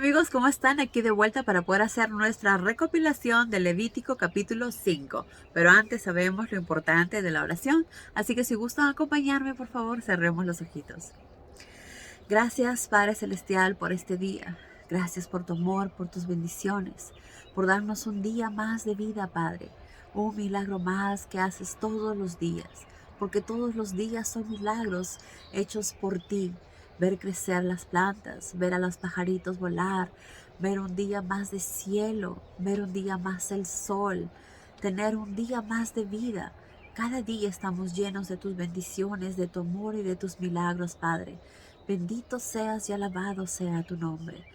amigos, ¿cómo están? Aquí de vuelta para poder hacer nuestra recopilación de Levítico capítulo 5. Pero antes sabemos lo importante de la oración, así que si gustan acompañarme, por favor, cerremos los ojitos. Gracias, Padre Celestial, por este día. Gracias por tu amor, por tus bendiciones, por darnos un día más de vida, Padre. Un milagro más que haces todos los días, porque todos los días son milagros hechos por ti. Ver crecer las plantas, ver a los pajaritos volar, ver un día más de cielo, ver un día más el sol, tener un día más de vida. Cada día estamos llenos de tus bendiciones, de tu amor y de tus milagros, Padre. Bendito seas y alabado sea tu nombre.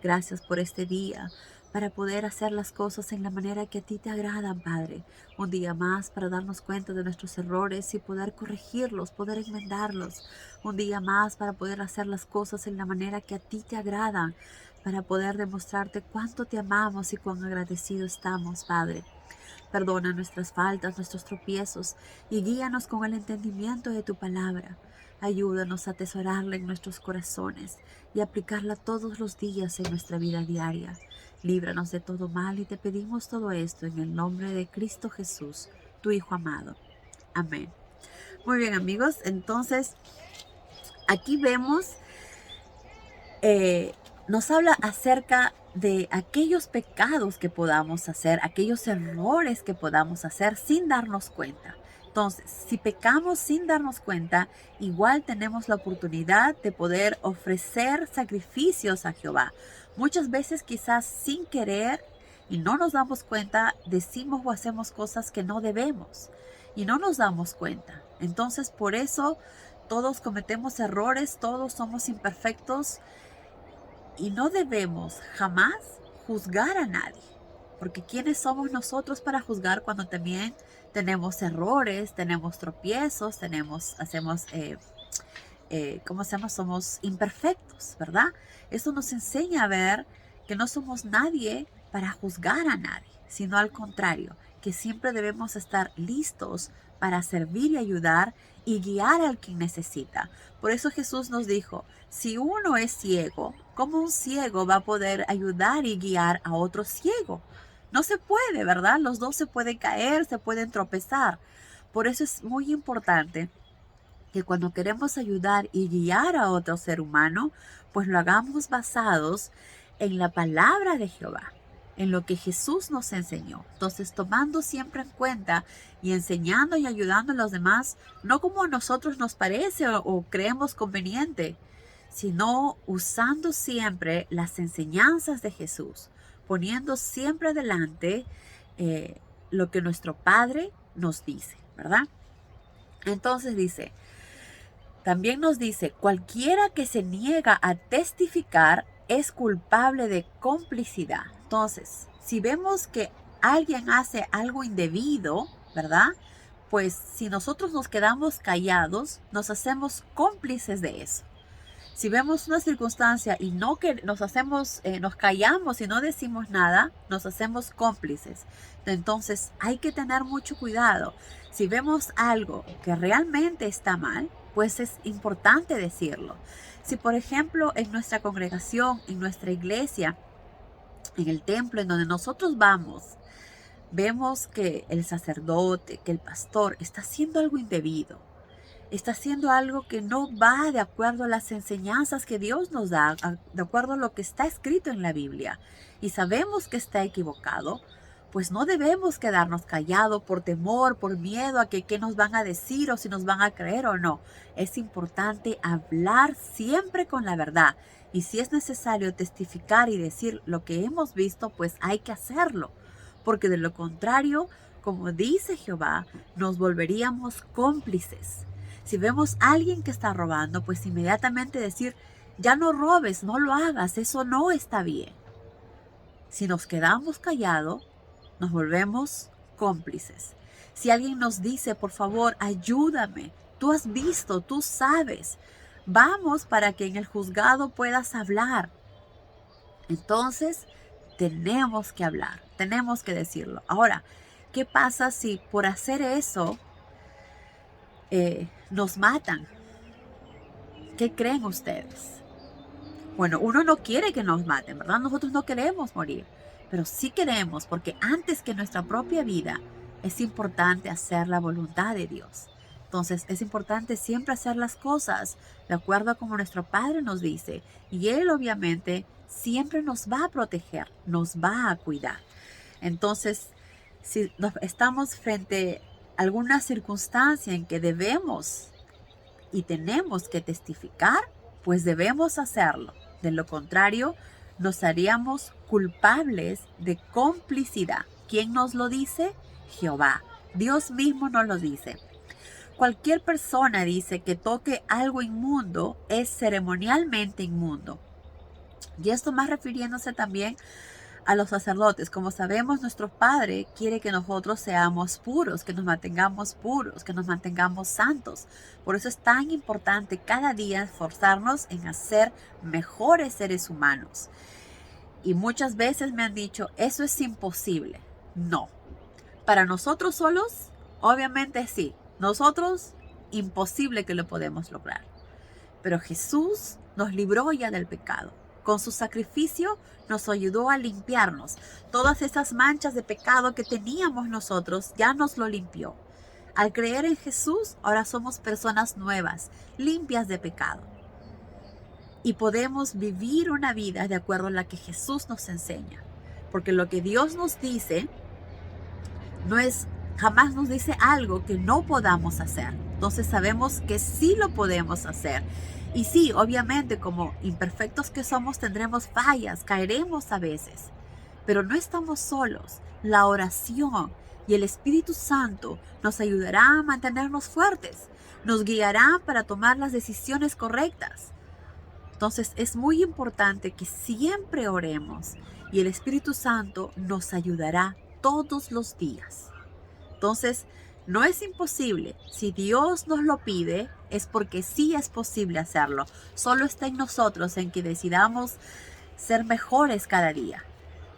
Gracias por este día, para poder hacer las cosas en la manera que a ti te agradan, Padre. Un día más para darnos cuenta de nuestros errores y poder corregirlos, poder enmendarlos. Un día más para poder hacer las cosas en la manera que a ti te agradan, para poder demostrarte cuánto te amamos y cuán agradecidos estamos, Padre. Perdona nuestras faltas, nuestros tropiezos y guíanos con el entendimiento de tu palabra. Ayúdanos a atesorarla en nuestros corazones y aplicarla todos los días en nuestra vida diaria. Líbranos de todo mal y te pedimos todo esto en el nombre de Cristo Jesús, tu Hijo amado. Amén. Muy bien, amigos, entonces aquí vemos, nos habla acerca de aquellos pecados que podamos hacer, aquellos errores que podamos hacer sin darnos cuenta. Entonces, si pecamos sin darnos cuenta, igual tenemos la oportunidad de poder ofrecer sacrificios a Jehová. Muchas veces quizás sin querer y no nos damos cuenta, decimos o hacemos cosas que no debemos y no nos damos cuenta. Entonces, por eso todos cometemos errores, todos somos imperfectos. Y no debemos jamás juzgar a nadie, porque ¿quiénes somos nosotros para juzgar cuando también tenemos errores, tenemos tropiezos, somos imperfectos, ¿verdad? Eso nos enseña a ver que no somos nadie para juzgar a nadie, sino al contrario, que siempre debemos estar listos para servir y ayudar y guiar al quien necesita. Por eso Jesús nos dijo, si uno es ciego, ¿cómo un ciego va a poder ayudar y guiar a otro ciego? No se puede, ¿verdad? Los dos se pueden caer, se pueden tropezar. Por eso es muy importante que cuando queremos ayudar y guiar a otro ser humano, pues lo hagamos basados en la palabra de Jehová, en lo que Jesús nos enseñó. Entonces, tomando siempre en cuenta y enseñando y ayudando a los demás, no como a nosotros nos parece o creemos conveniente, sino usando siempre las enseñanzas de Jesús, poniendo siempre adelante lo que nuestro Padre nos dice, ¿verdad? Entonces dice, también nos dice, cualquiera que se niega a testificar es culpable de complicidad. Entonces, si vemos que alguien hace algo indebido, ¿verdad? Pues si nosotros nos quedamos callados, nos hacemos cómplices de eso. Si vemos una circunstancia y no que nos callamos y no decimos nada, nos hacemos cómplices. Entonces hay que tener mucho cuidado. Si vemos algo que realmente está mal, pues es importante decirlo. Si por ejemplo en nuestra congregación, en nuestra iglesia, en el templo en donde nosotros vamos, vemos que el sacerdote, que el pastor está haciendo algo indebido, está haciendo algo que no va de acuerdo a las enseñanzas que Dios nos da, de acuerdo a lo que está escrito en la Biblia, y sabemos que está equivocado, pues no debemos quedarnos callados por temor, por miedo a que qué nos van a decir o si nos van a creer o no. Es importante hablar siempre con la verdad, y si es necesario testificar y decir lo que hemos visto, pues hay que hacerlo, porque de lo contrario, como dice Jehová, nos volveríamos cómplices. Si vemos a alguien que está robando, pues inmediatamente decir, ya no robes, no lo hagas, eso no está bien. Si nos quedamos callados, nos volvemos cómplices. Si alguien nos dice, por favor, ayúdame, tú has visto, tú sabes, vamos para que en el juzgado puedas hablar. Entonces, tenemos que hablar, tenemos que decirlo. Ahora, ¿qué pasa si por hacer eso nos matan? ¿Qué creen ustedes? Bueno, uno no quiere que nos maten, ¿verdad? Nosotros no queremos morir, pero sí queremos, porque antes que nuestra propia vida, es importante hacer la voluntad de Dios. Entonces, es importante siempre hacer las cosas de acuerdo a como nuestro Padre nos dice. Y Él obviamente siempre nos va a proteger, nos va a cuidar. Entonces, si estamos frente a alguna circunstancia en que debemos y tenemos que testificar, pues debemos hacerlo. De lo contrario, nos haríamos culpables de complicidad. ¿Quién nos lo dice? Jehová. Dios mismo nos lo dice. Cualquier persona dice que toque algo inmundo es ceremonialmente inmundo. Y esto más refiriéndose también a los sacerdotes. Como sabemos, nuestro Padre quiere que nosotros seamos puros, que nos mantengamos puros, que nos mantengamos santos. Por eso es tan importante cada día esforzarnos en hacer mejores seres humanos. Y muchas veces me han dicho, eso es imposible. No. Para nosotros solos, obviamente sí. Nosotros, imposible que lo podemos lograr. Pero Jesús nos libró ya del pecado. Con su sacrificio nos ayudó a limpiarnos. Todas esas manchas de pecado que teníamos nosotros ya nos lo limpió. Al creer en Jesús, ahora somos personas nuevas, limpias de pecado. Y podemos vivir una vida de acuerdo a la que Jesús nos enseña. Porque lo que Dios nos dice jamás nos dice algo que no podamos hacer. Entonces sabemos que sí lo podemos hacer. Y sí, obviamente, como imperfectos que somos, tendremos fallas, caeremos a veces. Pero no estamos solos. La oración y el Espíritu Santo nos ayudará a mantenernos fuertes. Nos guiará para tomar las decisiones correctas. Entonces es muy importante que siempre oremos y el Espíritu Santo nos ayudará todos los días. Entonces, no es imposible. Si Dios nos lo pide, es porque sí es posible hacerlo. Solo está en nosotros en que decidamos ser mejores cada día.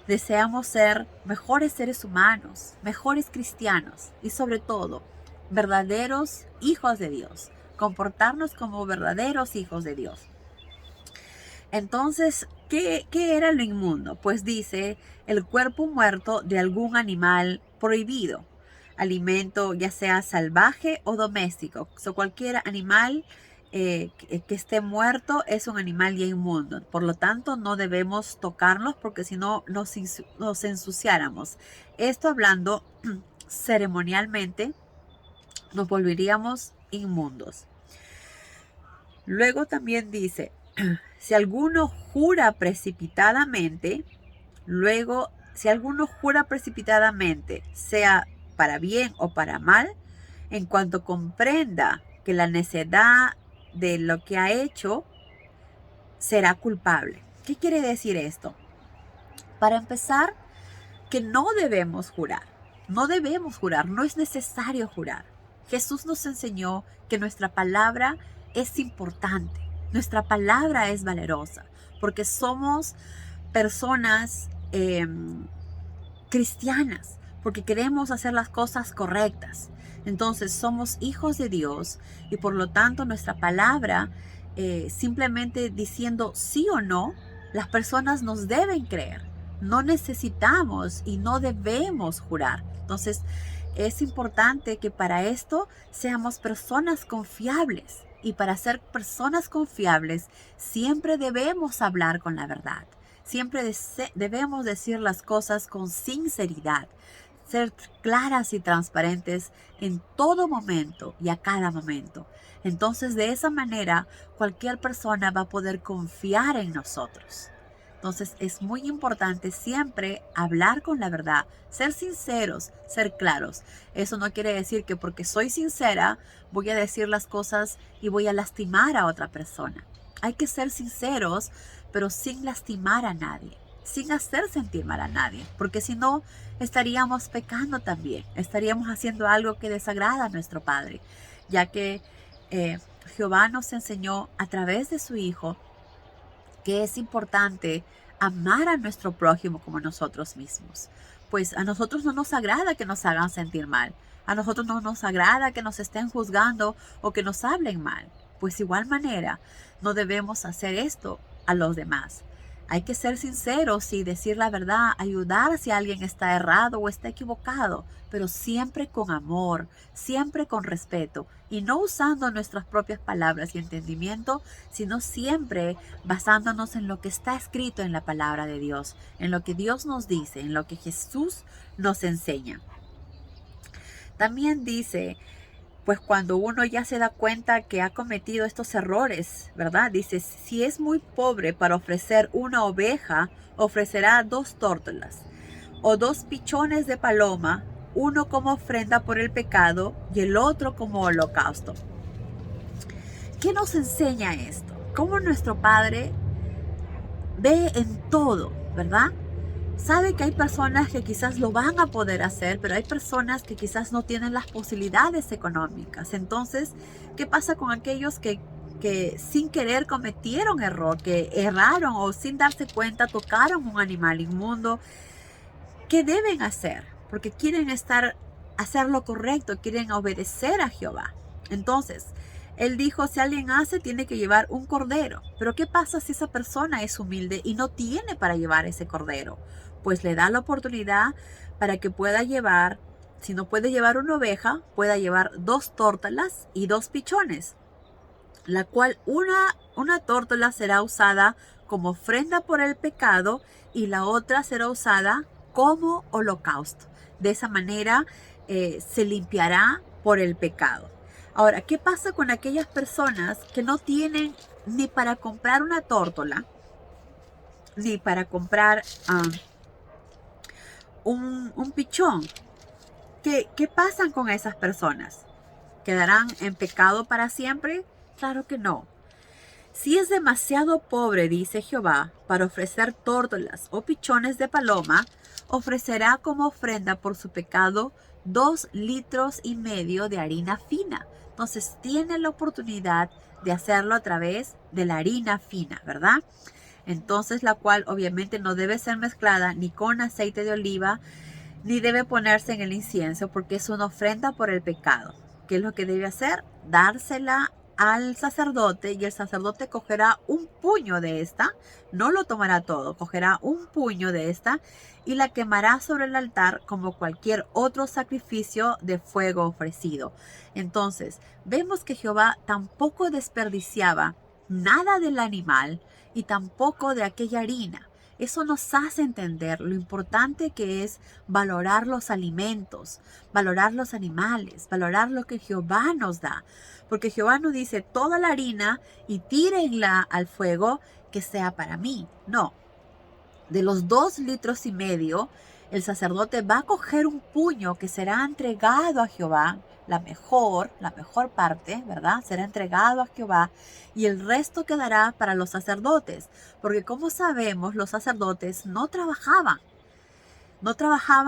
Deseamos ser mejores seres humanos, mejores cristianos y sobre todo, verdaderos hijos de Dios. Comportarnos como verdaderos hijos de Dios. Entonces, ¿qué era lo inmundo? Pues dice, el cuerpo muerto de algún animal prohibido. Alimento ya sea salvaje o doméstico. Cualquier animal que esté muerto es un animal ya inmundo. Por lo tanto, no debemos tocarlos porque si no nos ensuciáramos. Esto hablando ceremonialmente, nos volveríamos inmundos. Luego también dice, si alguno jura precipitadamente, sea para bien o para mal, en cuanto comprenda que la necedad de lo que ha hecho, será culpable. ¿Qué quiere decir esto? Para empezar, que no debemos jurar. No debemos jurar, no es necesario jurar. Jesús nos enseñó que nuestra palabra es importante. Nuestra palabra es valerosa porque somos personas cristianas, porque queremos hacer las cosas correctas. Entonces somos hijos de Dios y por lo tanto nuestra palabra, simplemente diciendo sí o no, las personas nos deben creer. No necesitamos y no debemos jurar. Entonces es importante que para esto seamos personas confiables. Y para ser personas confiables, siempre debemos hablar con la verdad. Siempre debemos decir las cosas con sinceridad. Ser claras y transparentes en todo momento y a cada momento. Entonces, de esa manera, cualquier persona va a poder confiar en nosotros. Entonces, es muy importante siempre hablar con la verdad, ser sinceros, ser claros. Eso no quiere decir que porque soy sincera voy a decir las cosas y voy a lastimar a otra persona. Hay que ser sinceros, pero sin lastimar a nadie, sin hacer sentir mal a nadie, porque si no, estaríamos pecando también, estaríamos haciendo algo que desagrada a nuestro Padre, ya que Jehová nos enseñó a través de su Hijo que es importante amar a nuestro prójimo como nosotros mismos. Pues a nosotros no nos agrada que nos hagan sentir mal. A nosotros no nos agrada que nos estén juzgando o que nos hablen mal. Pues igual manera, no debemos hacer esto a los demás. Hay que ser sinceros y decir la verdad, ayudar si alguien está errado o está equivocado, pero siempre con amor, siempre con respeto y no usando nuestras propias palabras y entendimiento, sino siempre basándonos en lo que está escrito en la palabra de Dios, en lo que Dios nos dice, en lo que Jesús nos enseña. También dice, pues cuando uno ya se da cuenta que ha cometido estos errores, ¿verdad? Dice, si es muy pobre para ofrecer una oveja, ofrecerá 2 tórtolas o 2 pichones de paloma, uno como ofrenda por el pecado y el otro como holocausto. ¿Qué nos enseña esto? Cómo nuestro Padre ve en todo, ¿verdad? Sabe que hay personas que quizás lo van a poder hacer, pero hay personas que quizás no tienen las posibilidades económicas. Entonces, ¿qué pasa con aquellos que sin querer cometieron error, que erraron o sin darse cuenta tocaron un animal inmundo? ¿Qué deben hacer? Porque quieren hacer lo correcto, quieren obedecer a Jehová. Entonces, él dijo, si alguien hace, tiene que llevar un cordero. Pero ¿qué pasa si esa persona es humilde y no tiene para llevar ese cordero? Pues le da la oportunidad para que pueda llevar, si no puede llevar una oveja, pueda llevar 2 tórtolas y 2 pichones, la cual una tórtola será usada como ofrenda por el pecado y la otra será usada como holocausto. De esa manera se limpiará por el pecado. Ahora, ¿qué pasa con aquellas personas que no tienen ni para comprar una tórtola, ni para comprar un pichón? ¿Qué pasan con esas personas? ¿Quedarán en pecado para siempre? Claro que no. Si es demasiado pobre, dice Jehová, para ofrecer tórtolas o pichones de paloma, ofrecerá como ofrenda por su pecado 2,5 litros de harina fina. Entonces tiene la oportunidad de hacerlo a través de la harina fina, ¿verdad? Entonces la cual obviamente no debe ser mezclada ni con aceite de oliva, ni debe ponerse en el incienso, porque es una ofrenda por el pecado. ¿Qué es lo que debe hacer? Dársela al sacerdote y el sacerdote cogerá un puño de esta, no lo tomará todo, cogerá un puño de esta y la quemará sobre el altar como cualquier otro sacrificio de fuego ofrecido. Entonces, vemos que Jehová tampoco desperdiciaba nada del animal y tampoco de aquella harina. Eso nos hace entender lo importante que es valorar los alimentos, valorar los animales, valorar lo que Jehová nos da. Porque Jehová no dice toda la harina y tírenla al fuego que sea para mí. No, de los 2,5 litros, el sacerdote va a coger un puño que será entregado a Jehová, la mejor parte, ¿verdad? Será entregado a Jehová y el resto quedará para los sacerdotes, porque como sabemos, los sacerdotes no trabajaban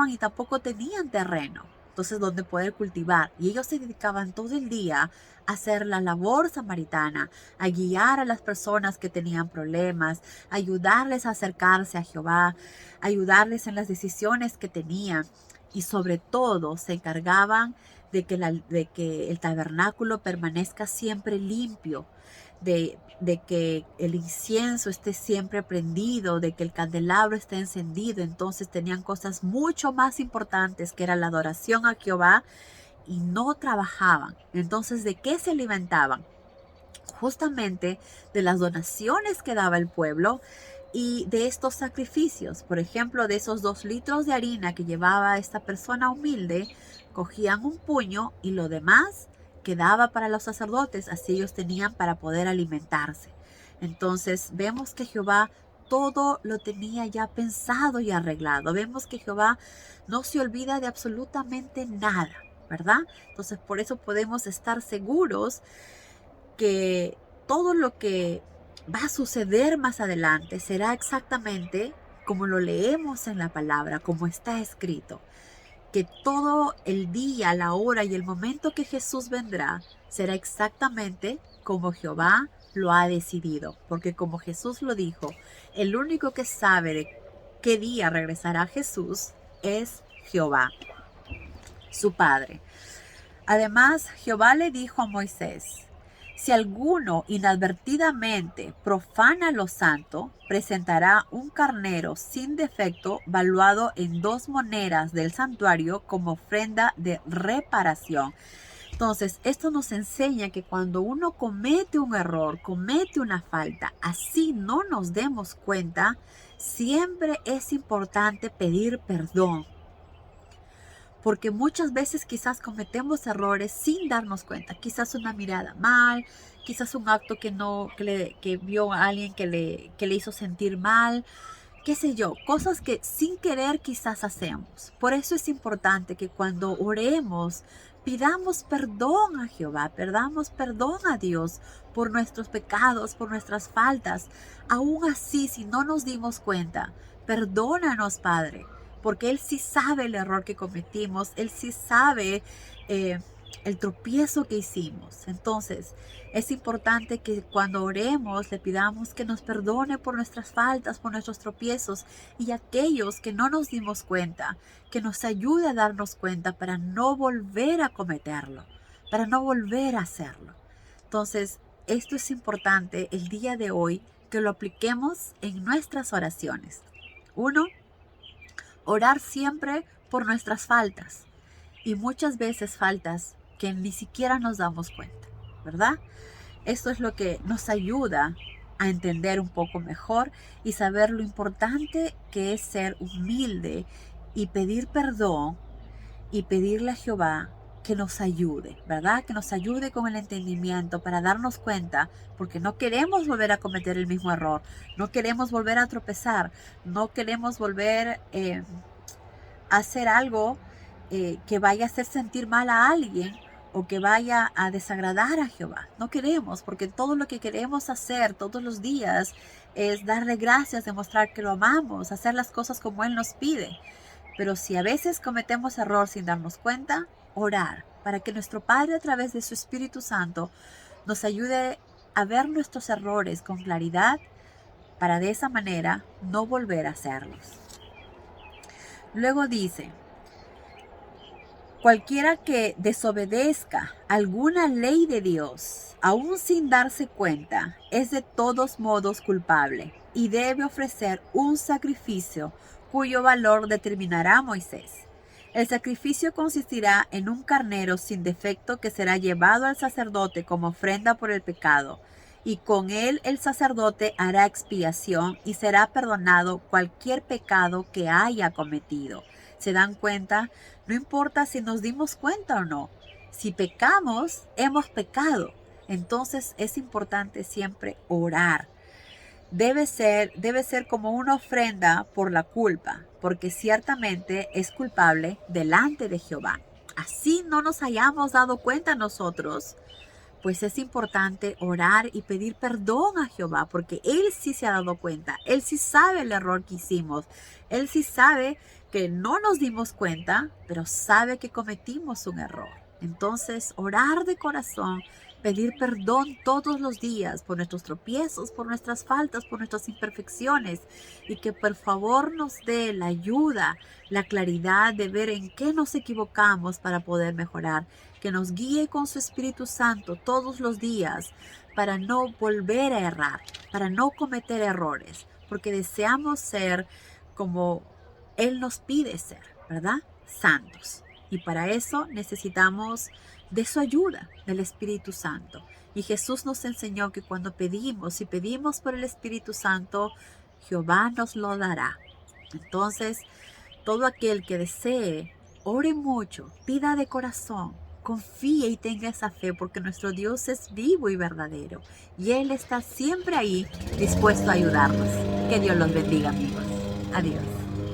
y tampoco tenían terreno, entonces donde poder cultivar, y ellos se dedicaban todo el día a hacer la labor samaritana, a guiar a las personas que tenían problemas, ayudarles a acercarse a Jehová, ayudarles en las decisiones que tenían, y sobre todo se encargaban de que el tabernáculo permanezca siempre limpio, de que el incienso esté siempre prendido, de que el candelabro esté encendido. Entonces tenían cosas mucho más importantes, que era la adoración a Jehová, y no trabajaban. Entonces, ¿de qué se alimentaban? Justamente de las donaciones que daba el pueblo y de estos sacrificios. Por ejemplo, de esos 2 litros de harina que llevaba esta persona humilde, cogían un puño y lo demás quedaba para los sacerdotes, así ellos tenían para poder alimentarse. Entonces vemos que Jehová todo lo tenía ya pensado y arreglado. Vemos que Jehová no se olvida de absolutamente nada, ¿verdad? Entonces por eso podemos estar seguros que todo lo que va a suceder más adelante será exactamente como lo leemos en la palabra, como está escrito. Que todo el día, la hora y el momento que Jesús vendrá será exactamente como Jehová lo ha decidido. Porque como Jesús lo dijo, el único que sabe de qué día regresará Jesús es Jehová, su Padre. Además, Jehová le dijo a Moisés, Si alguno inadvertidamente profana lo santo, presentará un carnero sin defecto valuado en 2 monedas del santuario como ofrenda de reparación. Entonces, esto nos enseña que cuando uno comete un error, comete una falta, así no nos demos cuenta, siempre es importante pedir perdón. Porque muchas veces quizás cometemos errores sin darnos cuenta. Quizás una mirada mal, quizás un acto que vio a alguien que le hizo sentir mal, qué sé yo, cosas que sin querer quizás hacemos. Por eso es importante que cuando oremos, pidamos perdón a Jehová, pidamos perdón a Dios por nuestros pecados, por nuestras faltas. Aún así, si no nos dimos cuenta, perdónanos, Padre, porque Él sí sabe el error que cometimos, Él sí sabe el tropiezo que hicimos. Entonces, es importante que cuando oremos le pidamos que nos perdone por nuestras faltas, por nuestros tropiezos, y aquellos que no nos dimos cuenta, que nos ayude a darnos cuenta para no volver a cometerlo, para no volver a hacerlo. Entonces, esto es importante el día de hoy que lo apliquemos en nuestras oraciones. 1. Orar siempre por nuestras faltas, y muchas veces faltas que ni siquiera nos damos cuenta, ¿verdad? Esto es lo que nos ayuda a entender un poco mejor y saber lo importante que es ser humilde y pedir perdón y pedirle a Jehová que nos ayude, ¿verdad? Que nos ayude con el entendimiento para darnos cuenta, porque no queremos volver a cometer el mismo error, no queremos volver a tropezar, no queremos volver a hacer algo que vaya a hacer sentir mal a alguien o que vaya a desagradar a Jehová. No queremos, porque todo lo que queremos hacer todos los días es darle gracias, demostrar que lo amamos, hacer las cosas como Él nos pide. Pero si a veces cometemos error sin darnos cuenta, orar para que nuestro Padre, a través de su Espíritu Santo, nos ayude a ver nuestros errores con claridad para de esa manera no volver a hacerlos. Luego dice: cualquiera que desobedezca alguna ley de Dios, aún sin darse cuenta, es de todos modos culpable y debe ofrecer un sacrificio cuyo valor determinará Moisés. El sacrificio consistirá en un carnero sin defecto que será llevado al sacerdote como ofrenda por el pecado, y con él el sacerdote hará expiación y será perdonado cualquier pecado que haya cometido. ¿Se dan cuenta? No importa si nos dimos cuenta o no. Si pecamos, hemos pecado. Entonces es importante siempre orar. Debe ser como una ofrenda por la culpa, porque ciertamente es culpable delante de Jehová. Así no nos hayamos dado cuenta nosotros, pues es importante orar y pedir perdón a Jehová, porque Él sí se ha dado cuenta, Él sí sabe el error que hicimos, Él sí sabe que no nos dimos cuenta, pero sabe que cometimos un error. Entonces, orar de corazón, pedir perdón todos los días por nuestros tropiezos, por nuestras faltas, por nuestras imperfecciones, y que por favor nos dé la ayuda, la claridad de ver en qué nos equivocamos para poder mejorar, que nos guíe con su Espíritu Santo todos los días para no volver a errar, para no cometer errores, porque deseamos ser como Él nos pide ser, ¿verdad? Santos. Y para eso necesitamos de su ayuda, del Espíritu Santo. Y Jesús nos enseñó que cuando pedimos, y pedimos por el Espíritu Santo, Jehová nos lo dará. Entonces, todo aquel que desee, ore mucho, pida de corazón, confíe y tenga esa fe, porque nuestro Dios es vivo y verdadero. Y Él está siempre ahí, dispuesto a ayudarnos. Que Dios los bendiga, amigos. Adiós.